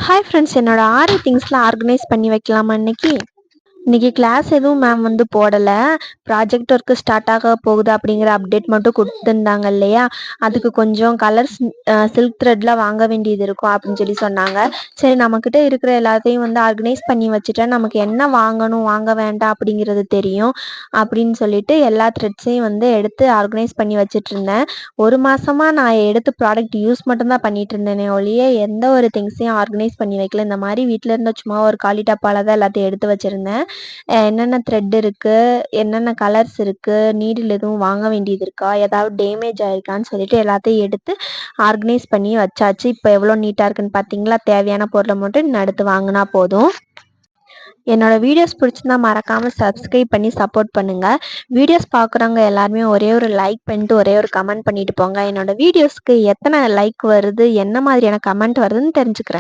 Hi friends, என்னோட ஆரி திங்ஸ்லாம் organise பண்ணி வைக்கலாமா இன்னைக்கு? இன்னைக்கு கிளாஸ் எதுவும் மேம் வந்து போடலை. ப்ராஜெக்ட் ஒர்க்கு ஸ்டார்ட் ஆக போகுது அப்படிங்கிற அப்டேட் மட்டும் கொடுத்துருந்தாங்க இல்லையா? அதுக்கு கொஞ்சம் கலர்ஸ் சில்க் த்ரெட்லாம் வாங்க வேண்டியது இருக்கும் அப்படின்னு சொல்லி சொன்னாங்க. சரி, நம்மக்கிட்ட இருக்கிற எல்லாத்தையும் வந்து ஆர்கனைஸ் பண்ணி வச்சுட்டா நமக்கு என்ன வாங்கணும் வாங்க வேண்டாம் அப்படிங்கிறது தெரியும் அப்படின்னு சொல்லிட்டு எல்லா த்ரெட்ஸையும் வந்து எடுத்து ஆர்கனைஸ் பண்ணி வச்சுட்டு இருந்தேன். ஒரு மாதமாக நான் எடுத்து ப்ராடக்ட் யூஸ் மட்டும்தான் பண்ணிட்டு இருந்தேனே ஒழிய எந்த ஒரு திங்ஸையும் ஆர்கனைஸ் பண்ணி வைக்கல. இந்த மாதிரி வீட்டில் இருந்த சும்மா ஒரு காலி டப்பால தான் எல்லாத்தையும் எடுத்து வச்சுருந்தேன். என்னென்ன த்ரெட் இருக்குது, என்னென்ன கலர்ஸ் இருக்குது, நீடில் எதுவும் வாங்க வேண்டியது இருக்கா, ஏதாவது டேமேஜ் ஆயிருக்கான்னு சொல்லிட்டு எல்லாத்தையும் எடுத்து ஆர்கனைஸ் பண்ணி வச்சாச்சு. இப்போ எவ்வளோ நீட்டாக இருக்குன்னு பார்த்தீங்களா? தேவையான பொருளை மட்டும் அடுத்து வாங்கினா போதும். என்னோட வீடியோஸ் பிடிச்சிருந்தா மறக்காமல் சப்ஸ்கிரைப் பண்ணி சப்போர்ட் பண்ணுங்கள். வீடியோஸ் பார்க்குறவங்க எல்லாருமே ஒரே ஒரு லைக் பண்ணிட்டு ஒரே ஒரு கமெண்ட் பண்ணிட்டு போங்க. என்னோட வீடியோஸ்க்கு எத்தனை லைக் வருது, என்ன மாதிரியான கமெண்ட் வருதுன்னு தெரிஞ்சுக்கிறேன்.